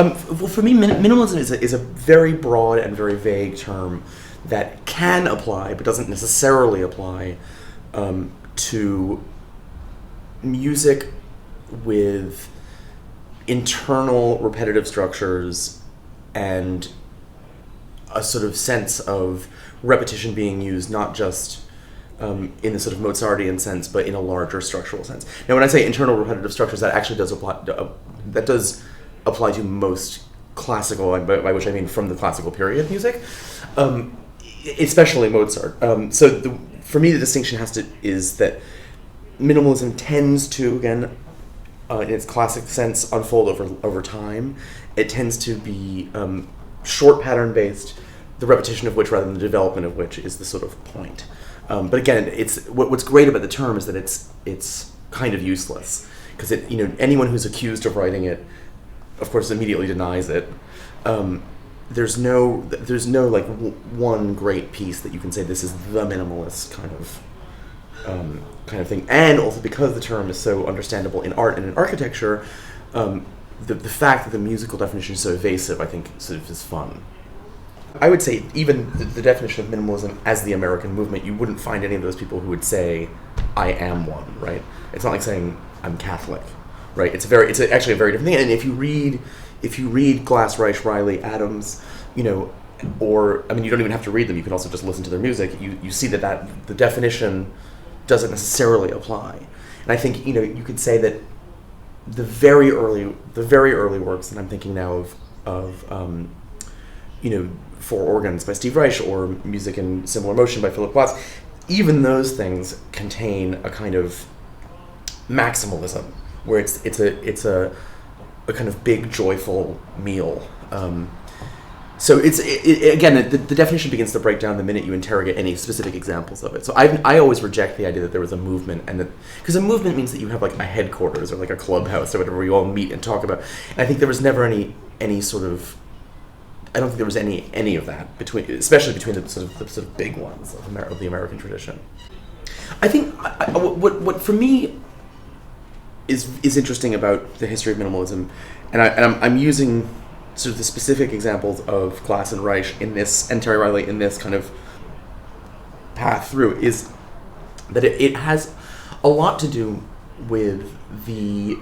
Well, for me, minimalism is a very broad and very vague term that can apply, but doesn't necessarily apply to music with internal repetitive structures and a sort of sense of repetition being used, not just in the sort of Mozartian sense, but in a larger structural sense. Now, when I say internal repetitive structures, that actually does apply. That does apply to most classical, by which I mean from the classical period music, especially Mozart. For me, the distinction is that minimalism tends to, again, in its classic sense, unfold over time. It tends to be short pattern based, the repetition of which rather than the development of which is the sort of point. But again, it's what's great about the term is that it's kind of useless because anyone who's accused of writing it, of course, immediately denies it. There's no like one great piece that you can say this is the minimalist kind of thing. And also because the term is so understandable in art and in architecture, the fact that the musical definition is so evasive, I think, sort of is fun. I would say even the definition of minimalism as the American movement, you wouldn't find any of those people who would say, I am one, right? It's not like saying, I'm Catholic, right? It's actually a very different thing. And if you read Glass, Reich, Riley, Adams, or, I mean, you don't even have to read them, you can also just listen to their music, you see that the definition doesn't necessarily apply. And I think, you could say that the very early works that I'm thinking now of for organs by Steve Reich or Music in Similar Motion by Philip Glass, even those things contain a kind of maximalism where it's a kind of big joyful meal. So again, the definition begins to break down the minute you interrogate any specific examples of it. So I always reject the idea that there was a movement, and because a movement means that you have like a headquarters or like a clubhouse or whatever where you all meet and talk about. And I think there was never any sort of, I don't think there was any of that especially between the sort of big ones of the American tradition. I think what for me is interesting about the history of minimalism, and I'm using sort of the specific examples of Glass and Reich in this, and Terry Riley in this kind of path through, is that it has a lot to do with the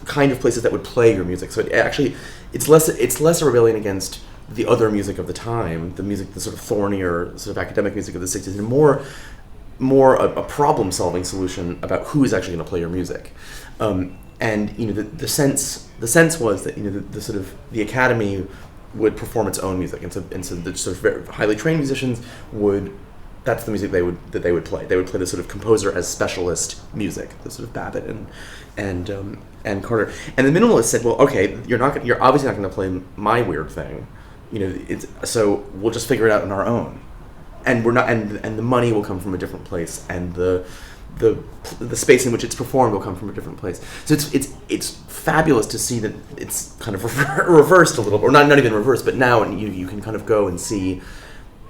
kind of places that would play your music. So it's less a rebellion against the other music of the time, the sort of thornier sort of academic music of the 60s, and more a problem-solving solution about who is actually going to play your music. And the sense was that the sort of the academy would perform its own music, and so the sort of very highly trained musicians that's the music they would play. They would play the sort of composer as specialist music, the sort of Babbitt and Carter. And the minimalists said, well, okay, you're obviously not going to play my weird thing, so we'll just figure it out on our own, and we're not, and the money will come from a different place, and the space in which it's performed will come from a different place. So it's fabulous to see that it's kind of reversed a little, or not even reversed, but now you can kind of go and see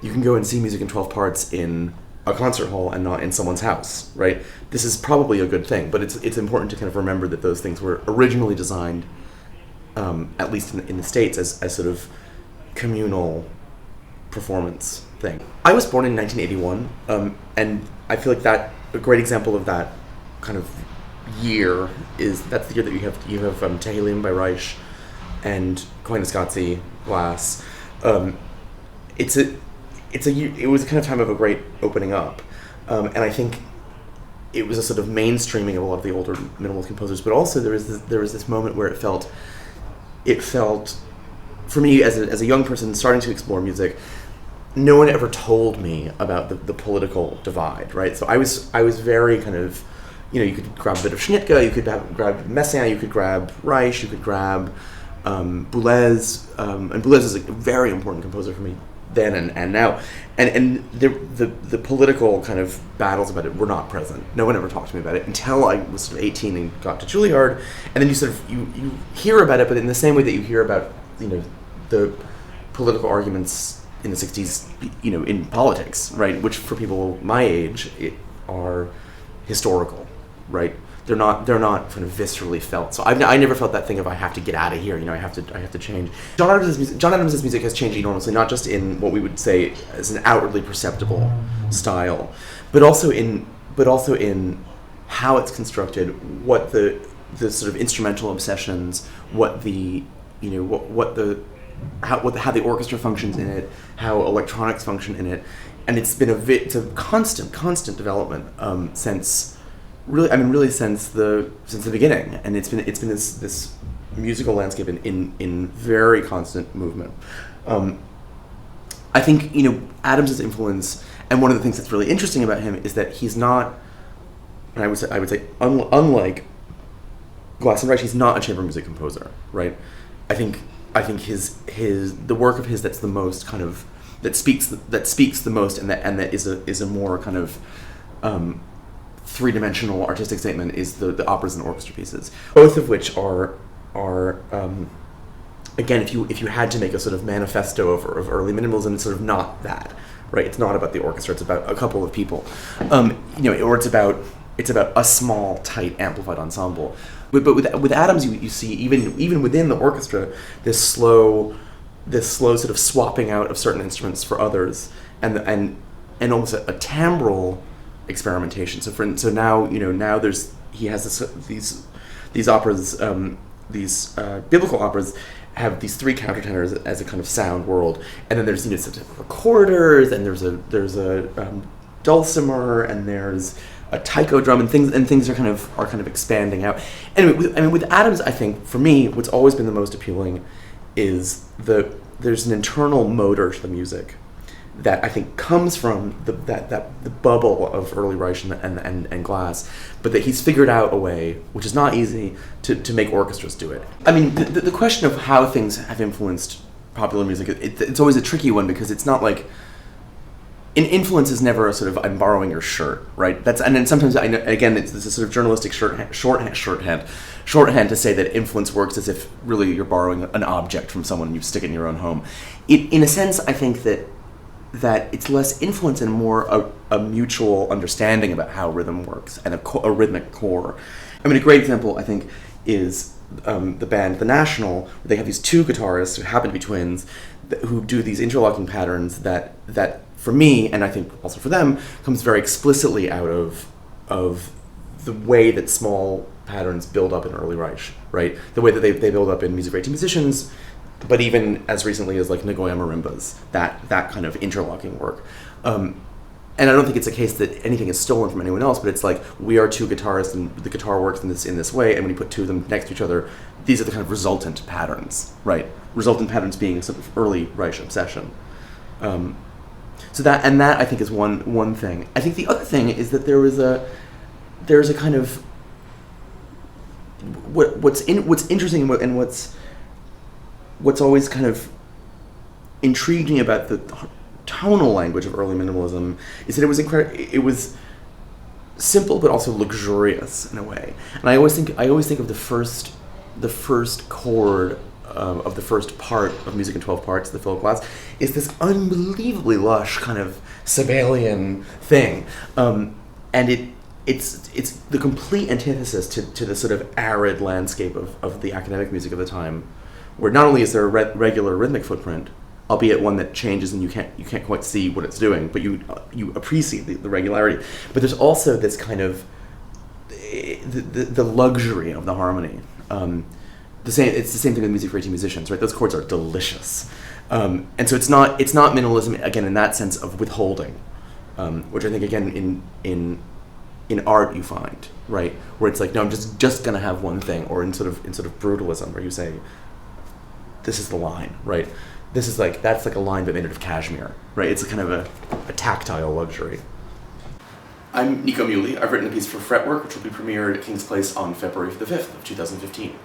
music in 12 parts in a concert hall and not in someone's house, right? This is probably a good thing, but it's important to kind of remember that those things were originally designed, at least in the States, as sort of communal performance thing. I was born in 1981, and I feel like that a great example of that kind of year that's the year that you have Tehillim by Reich and Koyaanisqatsi Glass. It was a kind of time of a great opening up, and I think it was a sort of mainstreaming of a lot of the older minimalist composers. But also there was this moment where it felt for me as a young person starting to explore music, no one ever told me about the political divide, right? So I was very kind of, you could grab a bit of Schnittke, you could grab Messiaen, you could grab Reich, you could grab Boulez, and Boulez is a very important composer for me then and now, and the political kind of battles about it were not present. No one ever talked to me about it until I was sort of 18 and got to Juilliard, and then you sort of you hear about it, but in the same way that you hear about the political arguments in the 60s, in politics, right? Which for people my age are historical, right? They're not kind of viscerally felt. So I never felt that thing of I have to get out of here. I have to change. John Adams' music has changed enormously, not just in what we would say as an outwardly perceptible style, but also in how it's constructed, what the sort of instrumental obsessions, what the how the orchestra functions in it, how electronics function in it, and it's a constant development since since the beginning, and it's been this musical landscape in very constant movement. I think Adams's influence, and one of the things that's really interesting about him is that he's not, and I would say unlike Glass and Reich, he's not a chamber music composer, right? I think the work of his that's the most kind of that speaks the most, and that is a more kind of three-dimensional artistic statement is the operas and orchestra pieces, both of which are again, if you had to make a sort of manifesto of early minimalism, it's sort of not that, right? It's not about the orchestra. It's about a couple of people, or it's about a small, tight, amplified ensemble. But with Adams, you see even within the orchestra this slow sort of swapping out of certain instruments for others, and almost a timbral experimentation. So now he has these operas, these biblical operas have these three countertenors as a kind of sound world, and then there's recorders, and there's a dulcimer, and there's a taiko drum, and things are kind of expanding out. Anyway, with Adams, I think for me, what's always been the most appealing is there's an internal motor to the music that I think comes from the bubble of early Reich and Glass, but that he's figured out a way, which is not easy, to make orchestras do it. I mean, the question of how things have influenced popular music, it's always a tricky one, because it's not like an influence is never a sort of I'm borrowing your shirt, right? And then sometimes it's a sort of journalistic shorthand to say that influence works as if really you're borrowing an object from someone and you stick it in your own home. In a sense, I think that it's less influence and more a mutual understanding about how rhythm works and a rhythmic core. I mean, a great example, I think, is the band The National. They have these two guitarists who happen to be twins who do these interlocking patterns that for me, and I think also for them, comes very explicitly out of the way that small patterns build up in early Reich, right? The way that they build up in Music for 18 Musicians, but even as recently as like Nagoya marimbas, that kind of interlocking work. And I don't think it's a case that anything is stolen from anyone else, but it's like we are two guitarists and the guitar works in this way, and when you put two of them next to each other, these are the kind of resultant patterns, right? Resultant patterns being a sort of early Reich obsession. So that I think is one thing. I think the other thing is that there's a kind of what's interesting and what's always kind of intrigued me about the tonal language of early minimalism is that it was simple but also luxurious in a way. And I always think of the first chord of the first part of Music in 12 Parts, the Philip Glass, is this unbelievably lush kind of Sibelian thing, and it's the complete antithesis to the sort of arid landscape of the academic music of the time, where not only is there a regular rhythmic footprint, albeit one that changes and you can't quite see what it's doing, but you appreciate the regularity, but there's also this kind of the luxury of the harmony. It's the same thing with Music for 18 Musicians, right? Those chords are delicious, and so it's not minimalism again in that sense of withholding, which I think again in art you find, right, where it's like, no, I'm just gonna have one thing, or in sort of brutalism where you say this is the line, right? This is like that's like a line but made out of cashmere, right? It's a kind of a tactile luxury. I'm Nico Muhly. I've written a piece for Fretwork, which will be premiered at King's Place on February the 5th of 2015.